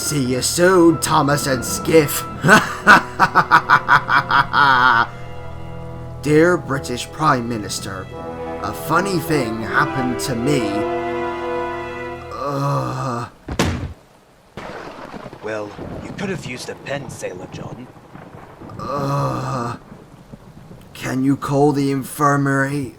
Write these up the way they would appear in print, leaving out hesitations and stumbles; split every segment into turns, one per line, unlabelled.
See you soon, Thomas and Skiff. Dear British Prime Minister, a funny thing happened to me.
Well, you could have used a pen, Sailor John.
Can you call the infirmary?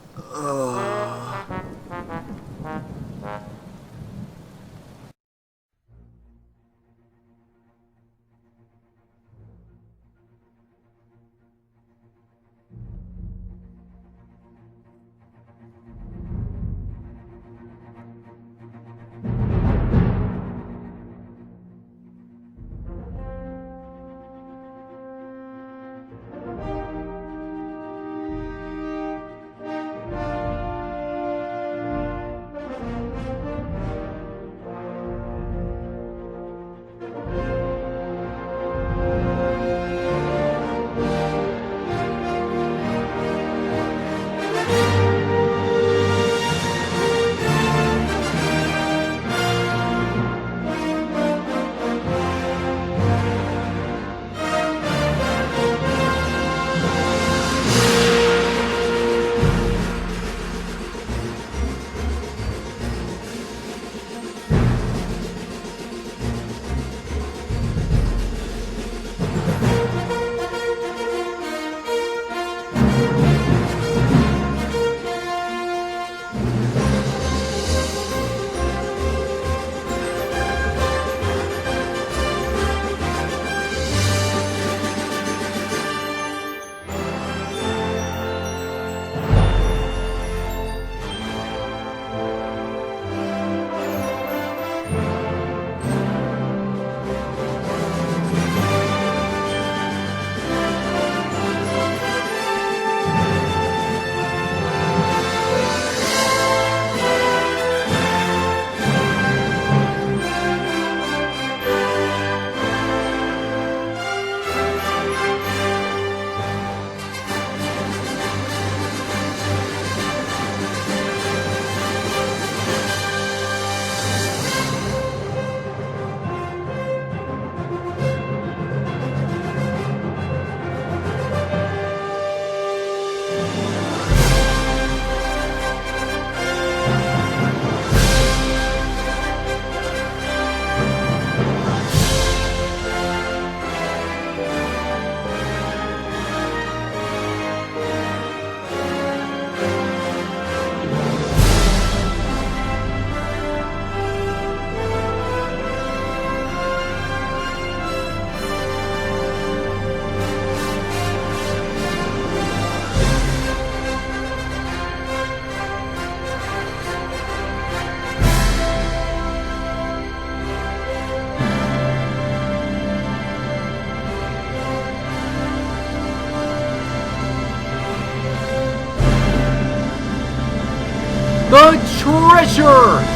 The treasure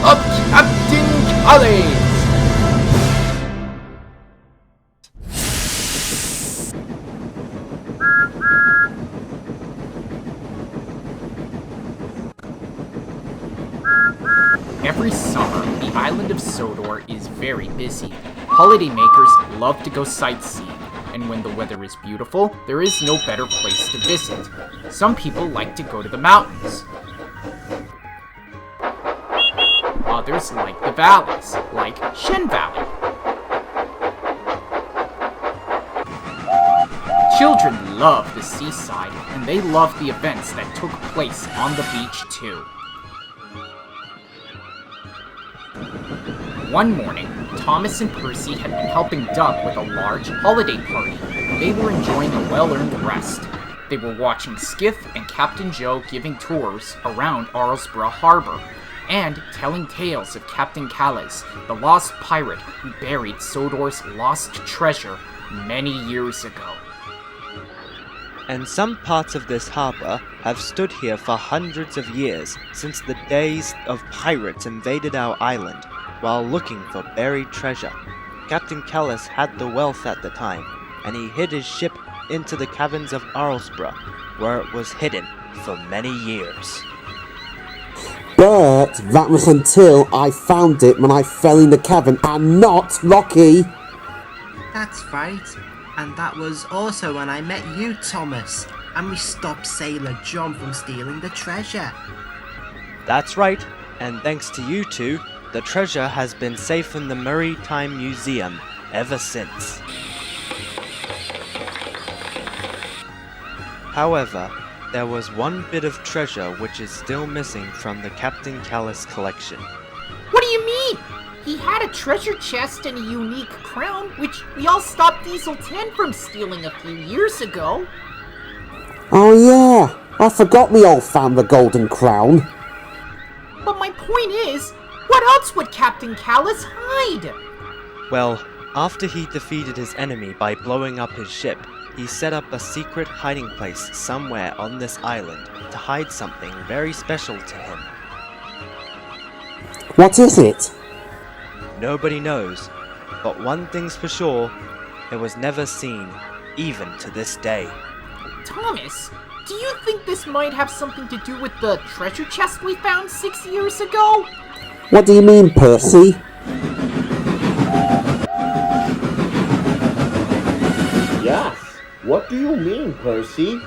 of Captain Calais! Every summer, the island of Sodor is very busy. Holidaymakers love to go sightseeing, and when the weather is beautiful, there is no better place to visit. Some people like to go to the mountains. Others like the valleys, like Shen Valley. Children love the seaside, and they love the events that took place on the beach too. One morning, Thomas and Percy had been helping Duck with a large holiday party. They were enjoying a well-earned rest. They were watching Skiff and Captain Joe giving tours around Arlesborough Harbor, and telling tales of Captain Calais, the lost pirate who buried Sodor's lost treasure many years ago.
And some parts of this harbor have stood here for hundreds of years, since the days of pirates invaded our island while looking for buried treasure. Captain Calais had the wealth at the time, and he hid his ship into the caverns of Arlesborough, where it was hidden for many years.
But that was until I found it when I fell in the cavern, and not Rocky. That's right. And that was also when I met you, Thomas, and we stopped Sailor John from stealing the treasure.
That's right, and thanks to you two, the treasure has been safe in the Maritime Museum ever since. However, there was one bit of treasure which is still missing from the Captain Callus collection.
What do you mean? He had a treasure chest and a unique crown, which we all stopped Diesel 10 from stealing a few years ago.
Oh yeah, I forgot we all found the golden crown.
But my point is, what else would Captain Callus hide?
Well, after he defeated his enemy by blowing up his ship, he set up a secret hiding place somewhere on this island to hide something very special to him.
What is it?
Nobody knows, but one thing's for sure, it was never seen, even to this day.
Thomas, do you think this might have something to do with the treasure chest we found 6 years ago?
What do you mean, Percy?
Yes, what do you mean, Percy?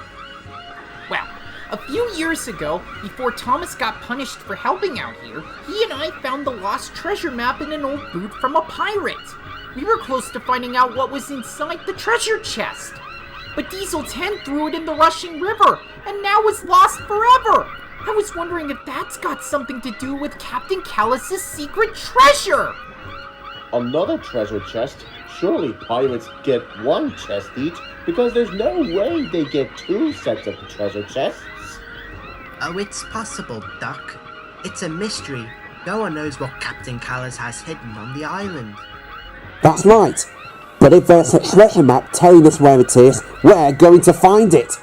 Well, a few years ago, before Thomas got punished for helping out here, he and I found the lost treasure map in an old boot from a pirate. We were close to finding out what was inside the treasure chest. But Diesel 10 threw it in the rushing river, and now it's lost forever. I was wondering if that's got something to do with Captain Callus's secret treasure.
Another treasure chest? Surely pirates get one chest each, because there's no way they get two sets of treasure chests.
Oh, it's possible, Doc. It's a mystery. No one knows what Captain Callus has hidden on the island.
That's right. But if there's a treasure map telling us where it is, we're going to find it.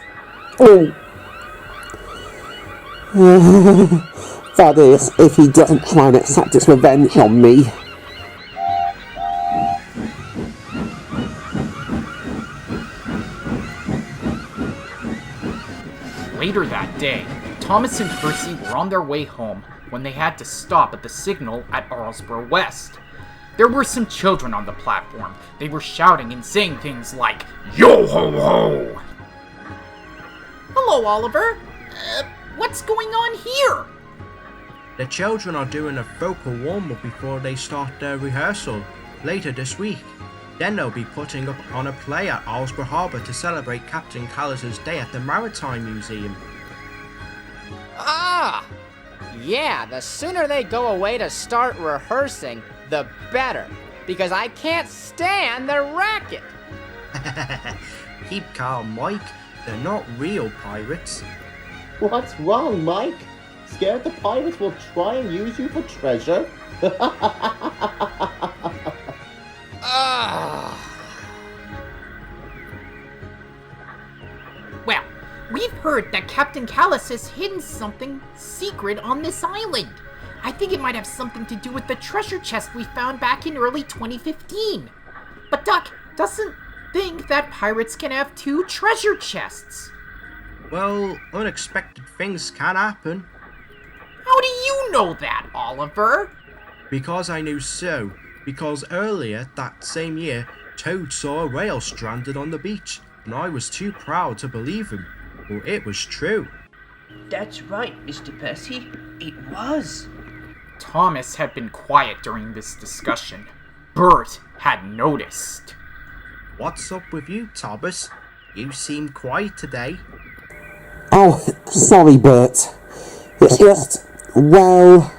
Oh. That is, if he doesn't try and exact his revenge on me.
Later that day, Thomas and Percy were on their way home when they had to stop at the signal at Arlesborough West. There were some children on the platform. They were shouting and saying things like, "Yo-ho-ho!" Hello, Oliver. What's going on here?
The children are doing a vocal warm-up before they start their rehearsal later this week. Then they'll be putting up on a play at Arlesborough Harbour to celebrate Captain Callus's day at the Maritime Museum.
Ah! Yeah, the sooner they go away to start rehearsing, the better. Because I can't stand their racket.
Keep calm, Mike. They're not real pirates.
What's wrong, Mike? Scared the pirates will try and use you for treasure?
Well, we've heard that Captain Callus has hidden something secret on this island. I think it might have something to do with the treasure chest we found back in early 2015. But Duck doesn't think that pirates can have two treasure chests.
Well, unexpected things can happen.
How do you know that, Oliver?
Because I knew so. Because earlier that same year, Toad saw a whale stranded on the beach, and I was too proud to believe him. Well, it was true.
That's right, Mr. Percy. It was.
Thomas had been quiet during this discussion. Bert had noticed.
What's up with you, Thomas? You seem quiet today.
Oh, sorry, Bert. It's just, well,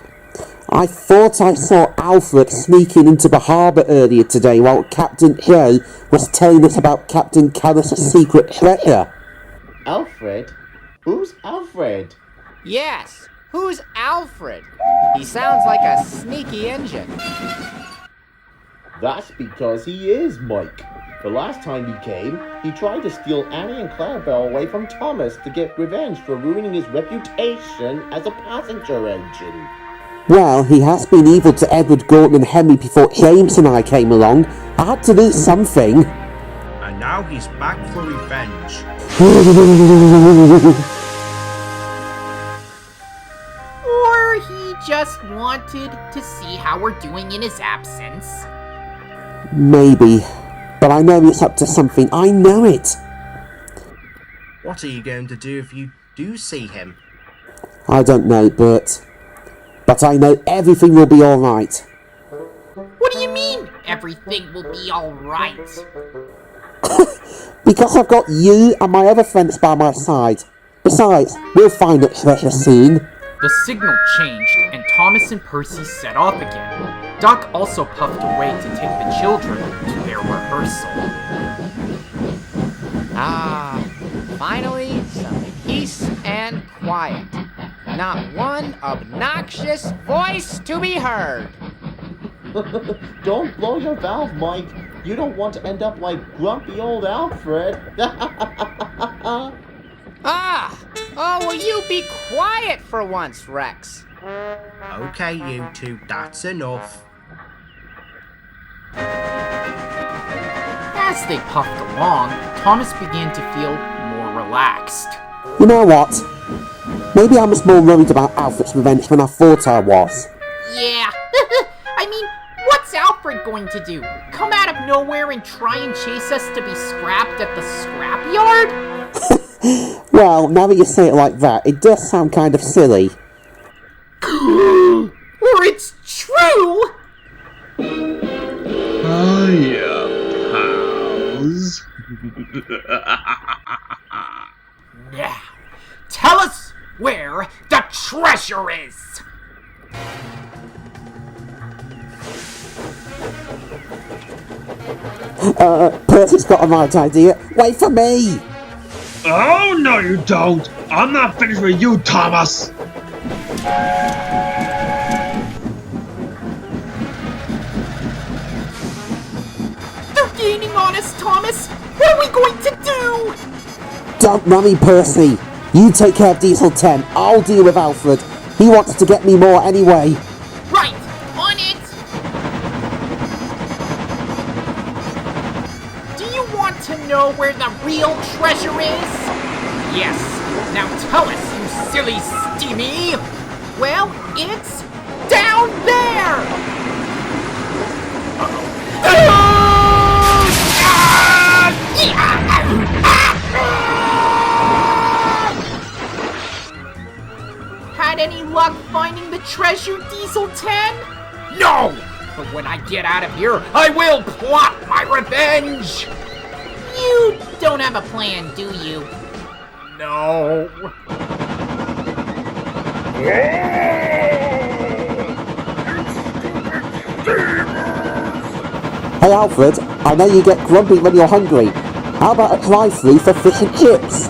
I thought I saw Alfred sneaking into the harbour earlier today while Captain Joe was telling us about Captain Callus's secret treasure.
Alfred? Who's Alfred?
Yes, who's Alfred? He sounds like a sneaky engine.
That's because he is Mike. The last time he came, he tried to steal Annie and Clarabelle away from Thomas to get revenge for ruining his reputation as a passenger engine.
Well, he has been evil to Edward, Gordon and Henry before James and I came along. I had to do something.
And now he's back for revenge.
Or he just wanted to see how we're doing in his absence.
Maybe. But I know it's up to something. I know it.
What are you going to do if you do see him?
I don't know, Bert. But I know everything will be alright.
What do you mean, everything will be alright?
Because I've got you and my other friends by my side. Besides, we'll find the treasure soon.
The signal changed, and Thomas and Percy set off again. Doc also puffed away to take the children to their rehearsal.
Ah, finally, some peace and quiet. Not one obnoxious voice to be heard.
Don't blow your valve, Mike. You don't want to end up like grumpy old Alfred.
Oh, will you be quiet for once, Rex?
Okay, you two, that's enough.
As they puffed along, Thomas began to feel more relaxed.
You know what? Maybe I was more worried about Alfred's revenge than I thought I was.
Yeah, I mean, what's Alfred going to do? Come out of nowhere and try and chase us to be scrapped at the scrapyard?
Well, now that you say it like that, it does sound kind of silly.
Or it's true!
Hiya, pals.
Now, tell us where the treasure is!
Percy's got a right idea. Wait for me!
Oh, no you don't! I'm not finished with you, Thomas!
They're gaining on us, Thomas! What are we going to do?
Don't worry, Percy. You take care of Diesel 10. I'll deal with Alfred. He wants to get me more anyway.
Right, on it! Do you want to know where the real treasure is? Yes. Now tell us, you silly steamy! Well, it's down there! Had any luck finding the treasure, Diesel 10? No! But when I get out of here, I will plot my revenge! You don't have a plan, do you? No.
Hey, Alfred. I know you get grumpy when you're hungry. How about a drive-thru for fish and chips?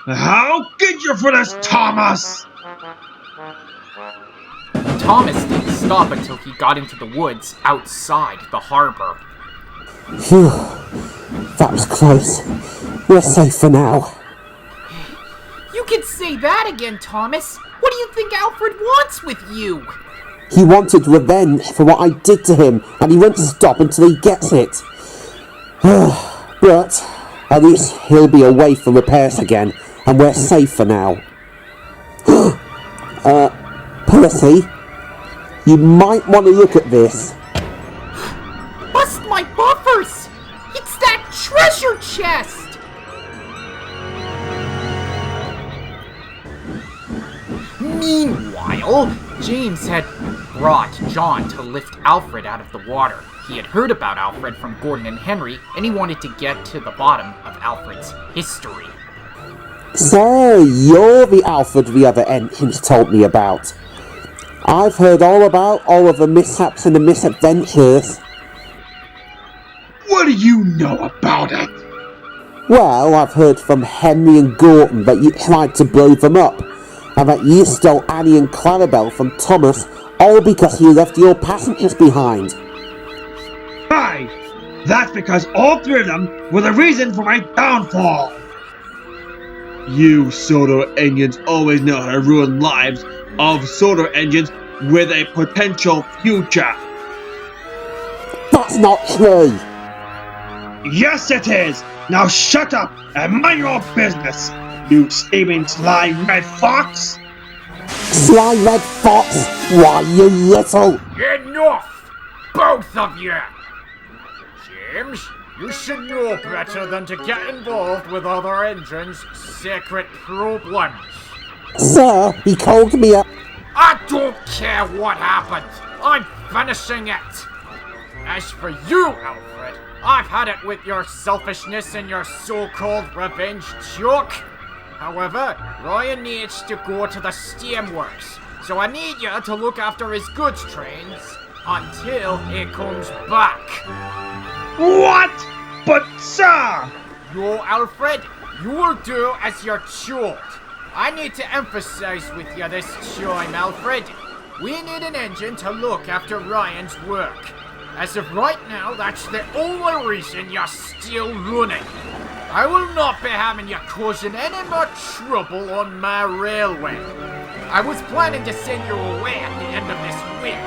I'll get you for this, Thomas!
Thomas didn't stop until he got into the woods outside the harbor.
Phew. That was close. We're safe for now.
You can say that again, Thomas. What do you think Alfred wants with you?
He wanted revenge for what I did to him, and he won't stop until he gets it. But at least he'll be away from repairs again, and we're safe for now. Percy, you might want to look at this.
Bust my buffers! It's that treasure chest! Meanwhile, James had brought John to lift Alfred out of the water. He had heard about Alfred from Gordon and Henry, and he wanted to get to the bottom of Alfred's history.
So, you're the Alfred the other entrants told me about. I've heard all about all of the mishaps and the misadventures.
What do you know about it?
Well, I've heard from Henry and Gordon that you tried to blow them up, and that you stole Annie and Clarabelle from Thomas, all because you left your passengers behind.
Hi! That's because all three of them were the reason for my downfall! You Sodor engines always know how to ruin lives of Sodor engines with a potential future.
That's not true!
Yes it is! Now shut up and mind your business, you steaming sly red fox!
Sly red fox? Why, you little...
Enough! Both of you! James, you should know better than to get involved with other engines' secret problems.
Sir, he called me a...
I don't care what happened. I'm finishing it. As for you, Alfred, I've had it with your selfishness and your so-called revenge joke. However, Ryan needs to go to the steamworks, so I need you to look after his goods trains until he comes back.
What? But sir!
No, Alfred, you will do as you're told. I need to emphasize with you this time, Alfred. We need an engine to look after Ryan's work. As of right now, that's the only reason you're still running. I will not be having you causing any more trouble on my railway. I was planning to send you away at the end of this week,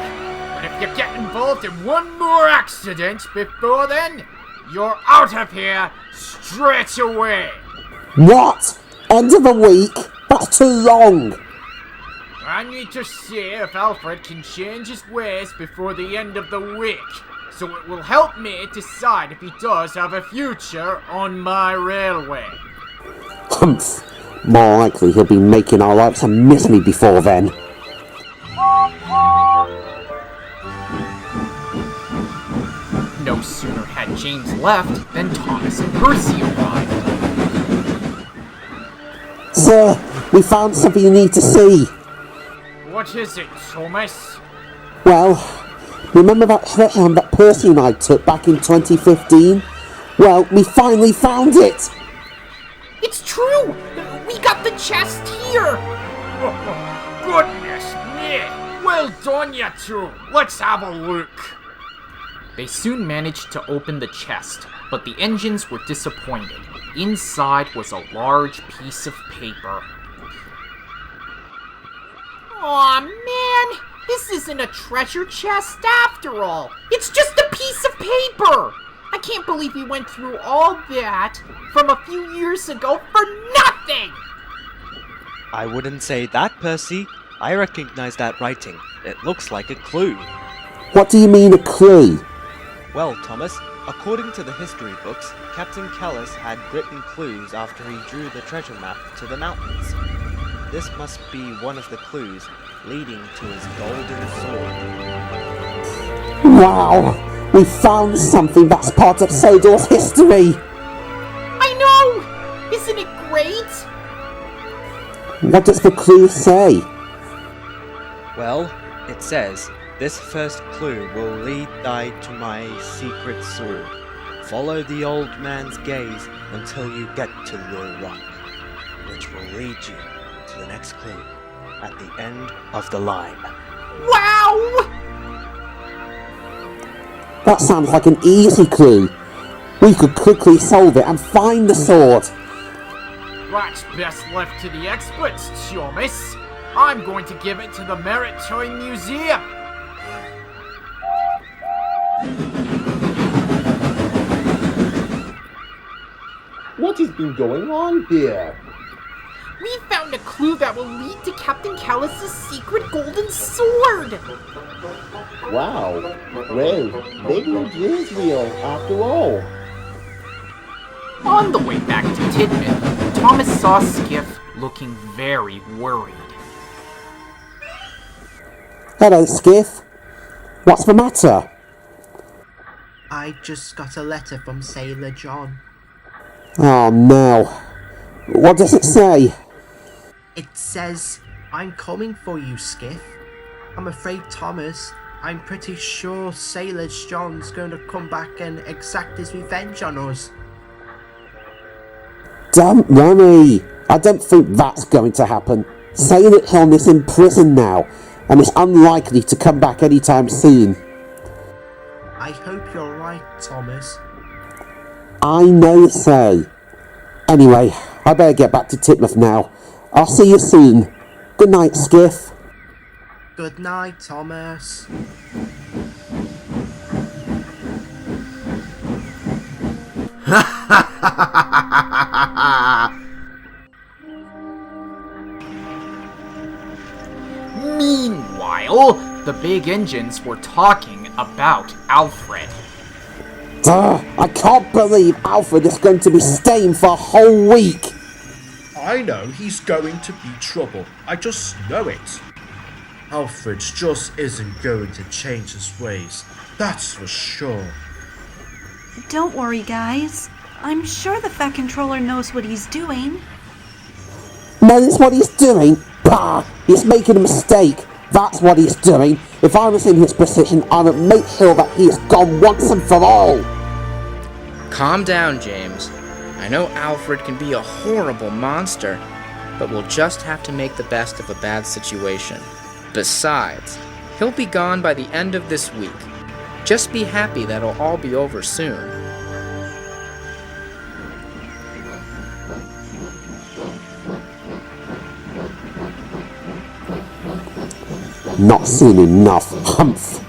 but if you get involved in one more accident before then, you're out of here straight away.
What? End of the week? That's too long.
I need to see if Alfred can change his ways before the end of the week, so it will help me decide if he does have a future on my railway.
Humph. More likely he'll be making our lives a misery before then.
No sooner had James left than Thomas and Percy arrived.
Sir, we found something you need to see.
What is it, Thomas?
Well, remember that treasure hunt that Percy and I took back in 2015? Well, we finally found it!
It's true! We got the chest here! Goodness me! Well done, you two! Let's have a look! They soon managed to open the chest, but the engines were disappointed. Inside was a large piece of paper. Aw, man! This isn't a treasure chest after all! It's just a piece of paper! I can't believe we went through all that from a few years ago for nothing!
I wouldn't say that, Percy. I recognize that writing. It looks like a clue.
What do you mean, a clue?
Well, Thomas, according to the history books, Captain Callis had written clues after he drew the treasure map to the mountains. This must be one of the clues leading to his golden sword.
Wow! We found something that's part of Sodor's history!
I know! Isn't it great?
What does the clue say?
Well, it says, this first clue will lead thee to my secret sword. Follow the old man's gaze until you get to the rock, which will lead you to the next clue at the end of the line.
Wow!
That sounds like an easy clue. We could quickly solve it and find the sword.
That's best left to the experts, Thomas. I'm going to give it to the Maritime Museum.
What has been going on here?
We found a clue that will lead to Captain Callus's secret golden sword.
Wow. Well, maybe it is real after all.
On the way back to Tidmouth, Thomas saw Skiff looking very worried.
Hello, Skiff. What's the matter?
I just got a letter from Sailor John.
Oh no. What does it say?
It says, I'm coming for you, Skiff. I'm afraid, Thomas, I'm pretty sure Sailor John's going to come back and exact his revenge on us.
Don't worry. I don't think that's going to happen. Sailor John is in prison now, and is unlikely to come back anytime soon.
I hope you're right, Thomas.
I know so. Anyway, I better get back to Tidmouth now. I'll see you soon. Good night, Skiff.
Good night, Thomas.
Meanwhile, the big engines were talking about Alfred.
I can't believe Alfred is going to be staying for a whole week.
I know he's going to be trouble. I just know it. Alfred just isn't going to change his ways. That's for sure.
Don't worry, guys. I'm sure the Fat Controller knows what he's doing.
Knows what he's doing? Bah! He's making a mistake. That's what he's doing. If I was in his position, I would make sure that he is gone once and for all.
Calm down, James. I know Alfred can be a horrible monster, but we'll just have to make the best of a bad situation. Besides, he'll be gone by the end of this week. Just be happy that it'll all be over soon.
Not seen enough, humph.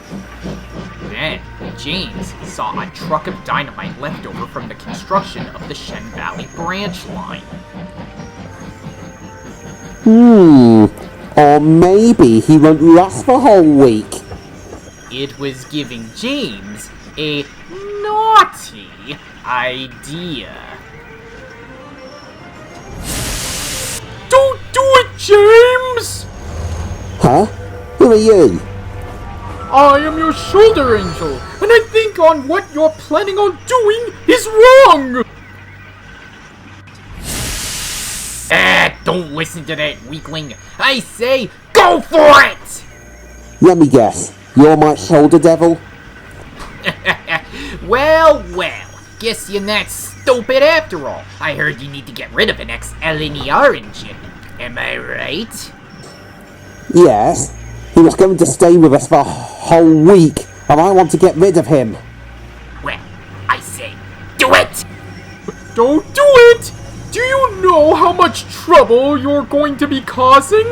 Then, James saw a truck of dynamite left over from the construction of the Shen Valley branch line.
Or maybe he won't last the whole week.
It was giving James a naughty idea. Don't do it, James!
Huh? Who are you?
I am your shoulder angel, and I think on what you're planning on doing is wrong! Don't listen to that weakling. I say, go for it!
Let me guess. You're my shoulder devil?
Well, guess you're not stupid after all. I heard you need to get rid of an ex-LNER engine. Am I right?
Yes. He was going to stay with us for a whole week, and I want to get rid of him.
Well, I say, do it! Don't do it! Do you know how much trouble you're going to be causing?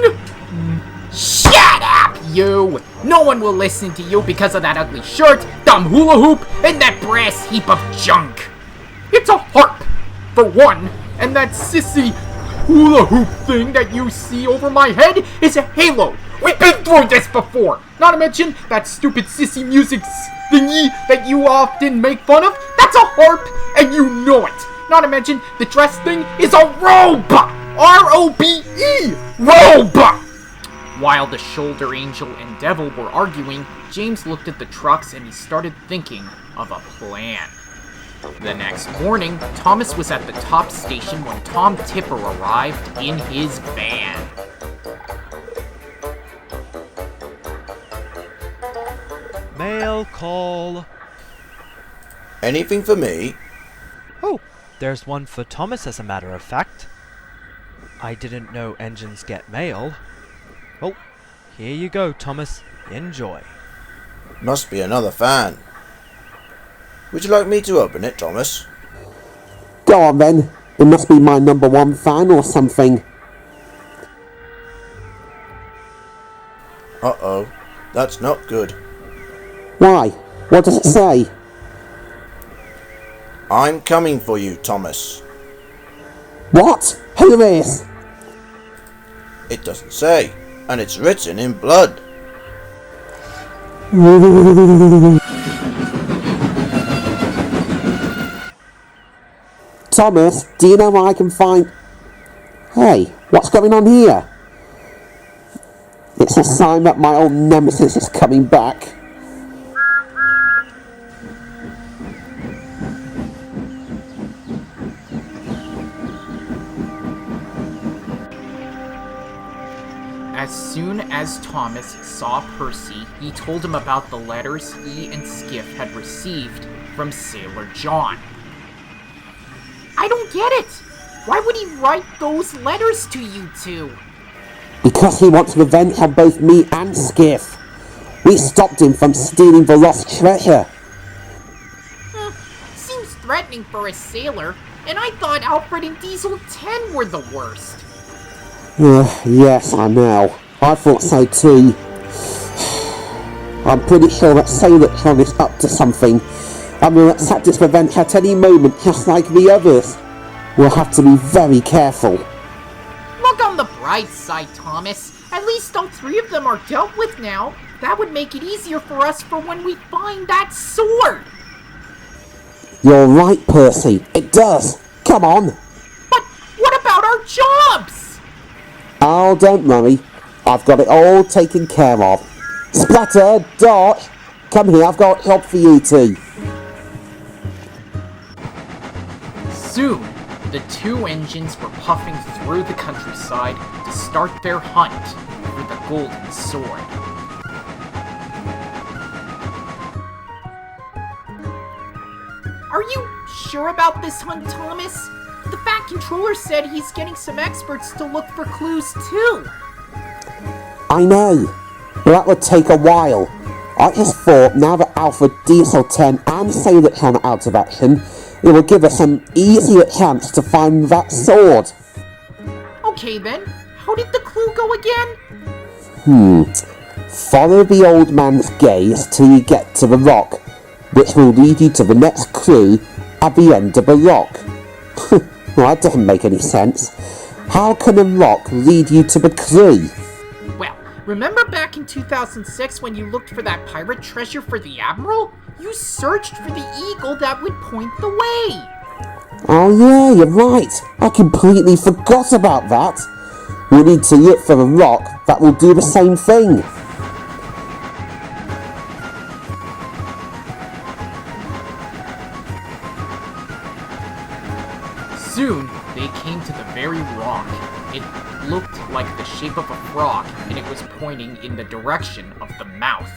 Shut up, you! No one will listen to you because of that ugly shirt, dumb hula hoop, and that brass heap of junk. It's a harp, for one, and that sissy hula hoop thing that you see over my head is a halo. We've been through this before! Not to mention that stupid sissy music thingy that you often make fun of. That's a harp, and you know it! Not to mention, the dress thing is a robe! R-O-B-E! Robe! While the shoulder angel and devil were arguing, James looked at the trucks and he started thinking of a plan. The next morning, Thomas was at the top station when Tom Tipper arrived in his van.
Mail call.
Anything for me?
Oh, there's one for Thomas as a matter of fact. I didn't know engines get mail. Oh, here you go, Thomas. Enjoy.
Must be another fan. Would you like me to open it, Thomas?
Go on then. It must be my number one fan or something.
Uh-oh. That's not good.
Why? What does it say?
I'm coming for you, Thomas.
What? Who is?
It doesn't say, and it's written in blood.
Thomas, do you know where I can find... Hey, what's going on here? It's a sign that my old nemesis is coming back.
As soon as Thomas saw Percy, he told him about the letters he and Skiff had received from Sailor John. I don't get it! Why would he write those letters to you two?
Because he wants revenge on both me and Skiff. We stopped him from stealing the lost treasure.
Seems threatening for a sailor, and I thought Alfred and Diesel 10 were the worst.
Yes, I know. I thought so too. I'm pretty sure that Sailortron is up to something, and will accept its revenge at any moment, just like the others. We'll have to be very careful.
Look on the bright side, Thomas. At least all 3 of them are dealt with now. That would make it easier for us for when we find that sword.
You're right, Percy. It does. Come on.
But what about our jobs?
Oh, don't worry. I've got it all taken care of. Splatter, Dot, come here. I've got help for you two.
Soon, the 2 engines were puffing through the countryside to start their hunt for the golden sword. Are you sure about this hunt, Thomas? The Fat Controller said he's getting some experts to look for clues too.
I know, but that would take a while. I just thought now that Alfred, Diesel 10 and Sailor are out of action, it will give us an easier chance to find that sword.
Okay then, how did the clue go again?
Follow the old man's gaze till you get to the rock, which will lead you to the next clue at the end of the rock. Well, that doesn't make any sense. How can a rock lead you to the clue?
Well, remember back in 2006 when you looked for that pirate treasure for the Admiral? You searched for the eagle that would point the way.
Oh yeah, you're right. I completely forgot about that. We need to look for a rock that will do the same thing.
Soon, they came to the very rock. It looked like the shape of a frog, and it was pointing in the direction of the mouth.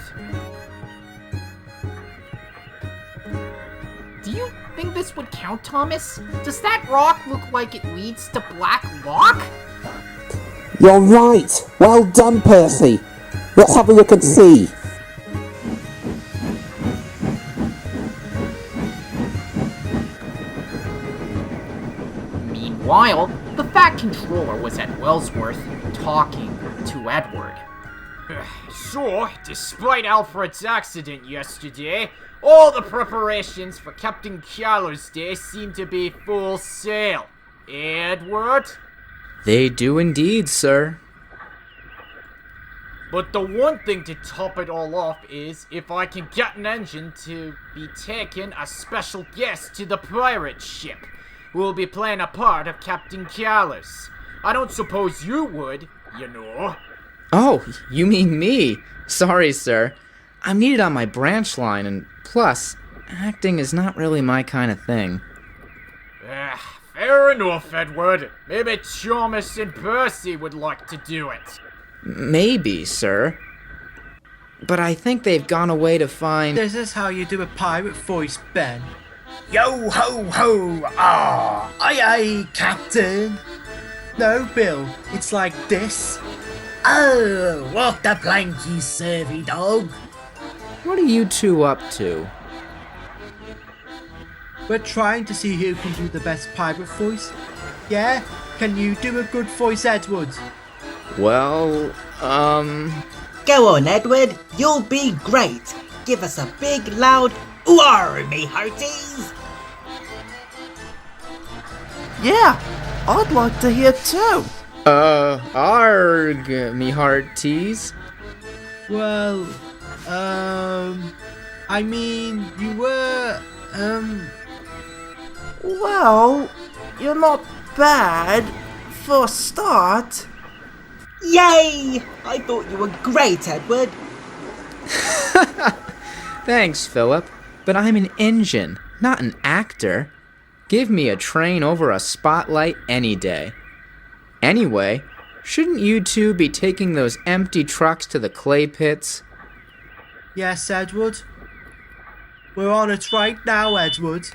Do you think this would count, Thomas? Does that rock look like it leads to Black Lock?
You're right. Well done, Percy. Let's have a look and see.
Meanwhile, the Fat Controller was at Wellsworth talking to Edward. So, despite Alfred's accident yesterday, all the preparations for Captain Caller's Day seem to be full sail. Edward?
They do indeed, sir.
But the one thing to top it all off is if I can get an engine to be taking a special guest to the pirate ship, who will be playing a part of Captain Caller's. I don't suppose you would, you know.
Oh, you mean me? Sorry, sir. I'm needed on my branch line, and plus, acting is not really my kind of thing.
Fair enough, Edward. Maybe Thomas and Percy would like to do it.
Maybe, sir. But I think they've gone away to find...
This is how you do a pirate voice, Ben.
Yo ho ho! Ah! Aye aye, Captain!
No, Bill. It's like this.
Oh, walk the plank, you servy dog.
What are you two up to?
We're trying to see who can do the best pirate voice. Yeah? Can you do a good voice, Edward?
Well,
Go on, Edward. You'll be great. Give us a big, loud "Ooh, me hearties!"
Yeah, I'd like to hear too.
Arg, me hearties.
Well, I mean, you were,
Well, you're not bad for a start.
Yay! I thought you were great, Edward.
Thanks, Philip. But I'm an engine, not an actor. Give me a train over a spotlight any day. Anyway, shouldn't you two be taking those empty trucks to the clay pits?
Yes, Edward. We're on it right now, Edward.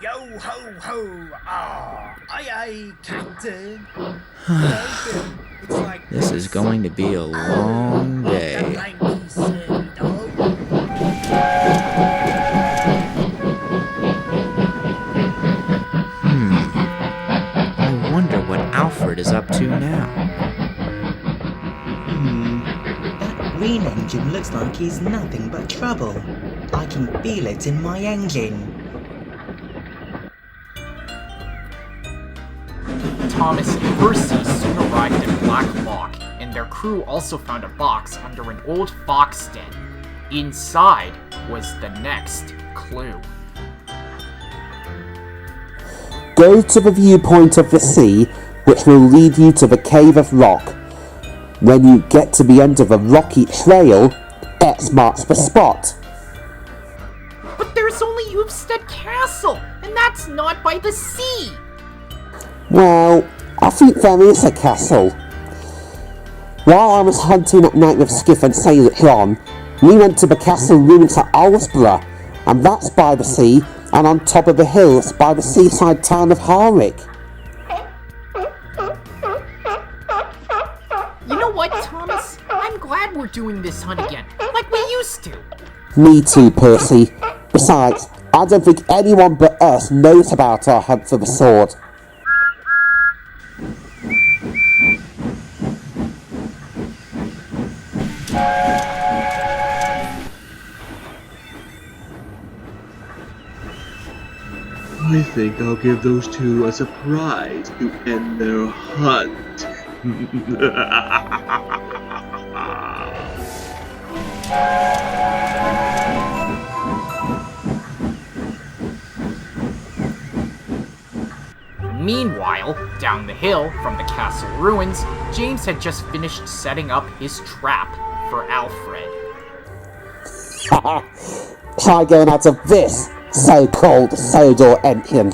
Yo ho ho! Ah! Aye aye, Captain.
It's like
This is going to be a long day. I wonder what Alfred is up to now.
That green engine looks like he's nothing but trouble. I can feel it in my engine.
Thomas and Percy soon arrived at Black Lock, and their crew also found a box under an old fox den. Inside was the next clue.
Go to the viewpoint of the sea, which will lead you to the Cave of Rock. When you get to the end of the rocky trail, X marks the spot.
But there's only Ulfstead Castle, and that's not by the sea!
Well, I think there is a castle. While I was hunting at night with Skiff and Sailor John, we went to the castle ruins at Alsborough, and that's by the sea and on top of the hills by the seaside town of Harwick.
You know what, Thomas? I'm glad we're doing this hunt again, like we used to.
Me too, Percy. Besides, I don't think anyone but us knows about our hunt for the sword.
I think I'll give those two a surprise to end their hunt.
Meanwhile, down the hill from the castle ruins, James had just finished setting up his trap for Alfred.
Try going out of this so-called Sodor engine.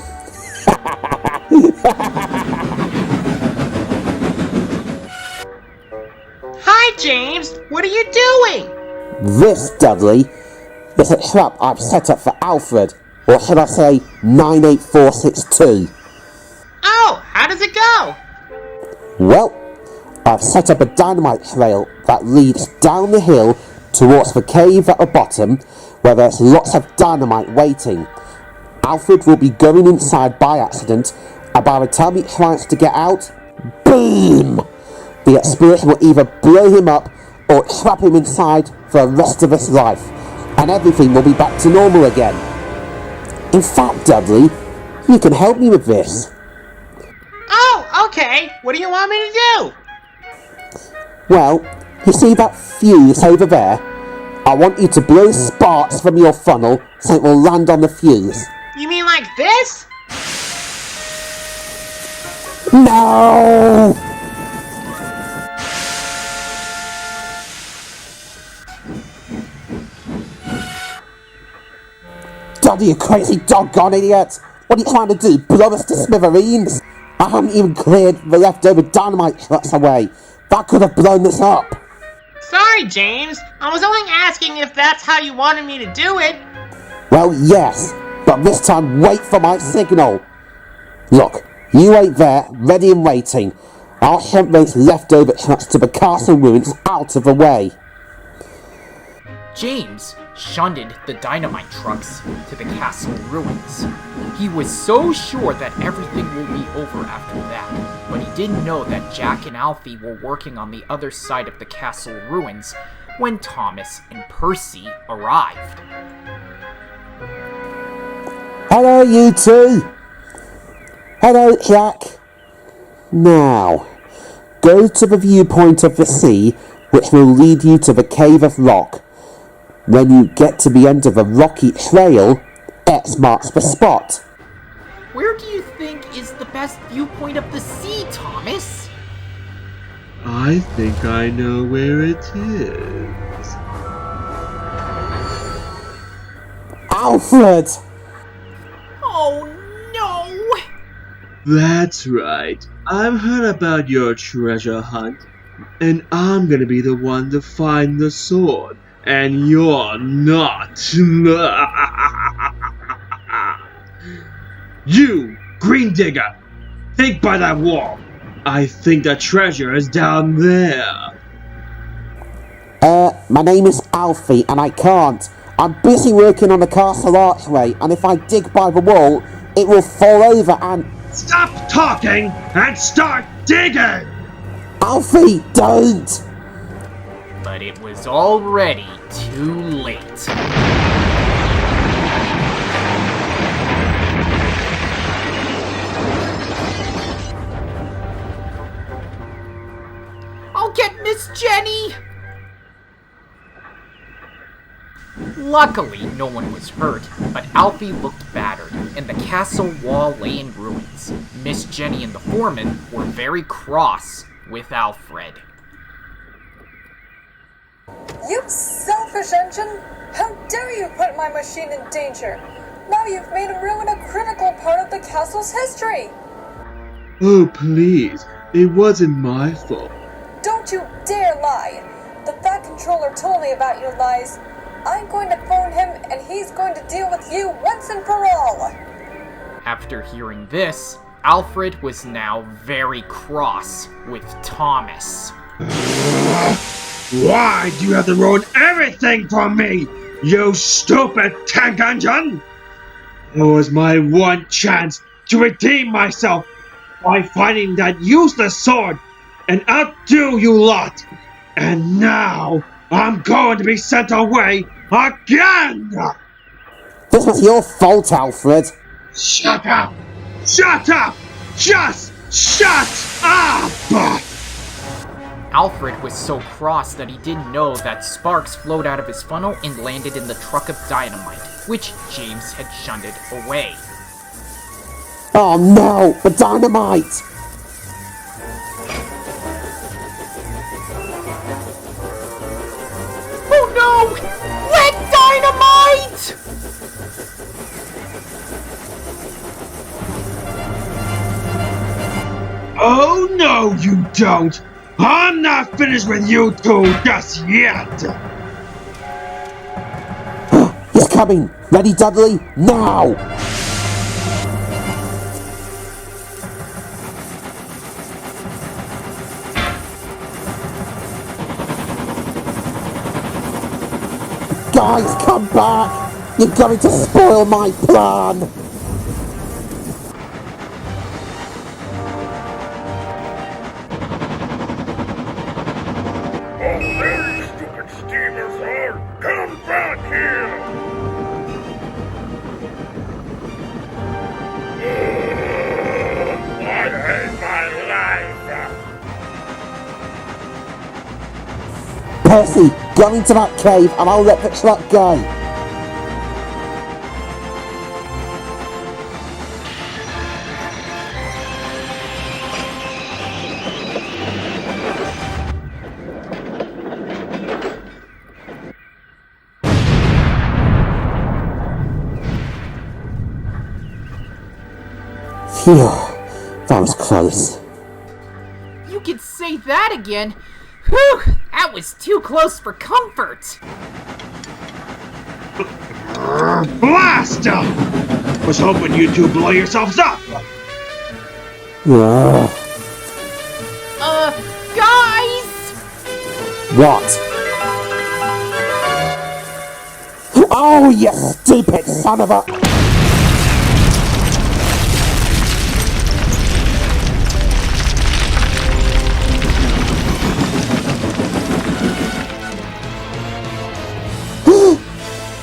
Hi, James! What are you doing?
This, Dudley, is a trap I've set up for Alfred, or should I say 98462.
Oh, how does it go?
Well, I've set up a dynamite trail that leads down the hill towards the cave at the bottom, where there's lots of dynamite waiting. Alfred will be going inside by accident, and by the time he tries to get out, boom! The explosion will either blow him up or trap him inside for the rest of his life, and everything will be back to normal again. In fact, Dudley, you can help me with this.
Oh, okay. What do you want me to do?
Well, you see that fuse over there? I want you to blow sparks from your funnel so it will land on the fuse.
You mean like this?
No! Dudley, you crazy doggone idiot! What are you trying to do? Blow us to smithereens? I haven't even cleared the leftover dynamite trucks away. That could have blown this up.
Sorry, James. I was only asking if that's how you wanted me to do it.
Well, yes, but this time wait for my signal. Look, you wait there, ready and waiting. I'll shunt those leftover trucks to the castle ruins out of the way.
James shunted the dynamite trucks to the castle ruins. He was so sure that everything will be over after that, but he didn't know that Jack and Alfie were working on the other side of the castle ruins when Thomas and Percy arrived.
Hello, you two! Hello, Jack! Now, go to the viewpoint of the sea, which will lead you to the Cave of Rock. When you get to the end of the rocky trail, X marks the spot.
Where do you think is the best viewpoint of the sea, Thomas?
I think I know where it is.
Alfred!
Oh no!
That's right. I've heard about your treasure hunt, and I'm gonna be the one to find the sword, and you're not. You, Green Digger! Think by that wall! I think the treasure is down there!
My name is Alfie, and I can't. I'm busy working on the castle archway, and if I dig by the wall, it will fall over and...
Stop talking and start digging!
Alfie, don't!
But it was already too late. Jenny! Luckily, no one was hurt, but Alfie looked battered, and the castle wall lay in ruins. Miss Jenny and the foreman were very cross with Alfred.
You selfish engine! How dare you put my machine in danger! Now you've made him ruin a critical part of the castle's history!
Oh, please. It wasn't my fault.
Don't you dare lie! The Fat Controller told me about your lies. I'm going to phone him, and he's going to deal with you once and for all!
After hearing this, Alfred was now very cross with Thomas.
Why do you have to ruin everything for me, you stupid tank engine? It was my one chance to redeem myself by finding that useless sword and outdo you lot. And now I'm going to be sent away again!
This was your fault, Alfred.
Shut up! Shut up! Just shut up!
Alfred was so cross that he didn't know that sparks flowed out of his funnel and landed in the truck of dynamite, which James had shunted away.
Oh no, the dynamite!
Oh no! Red dynamite!
Oh no, you don't! I'm not finished with you two just yet!
He's coming! Ready, Dudley? Now! Guys, come back! You're going to spoil my plan!
Come back here! I hate my life!
Percy, go into that cave and I'll let the truck go! Phew, that was close.
You could say that again? Whew, that was too close for comfort.
Blast! Was hoping you two blow yourselves up!
Guys!
What? Oh, you stupid son of a...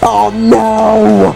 Oh no!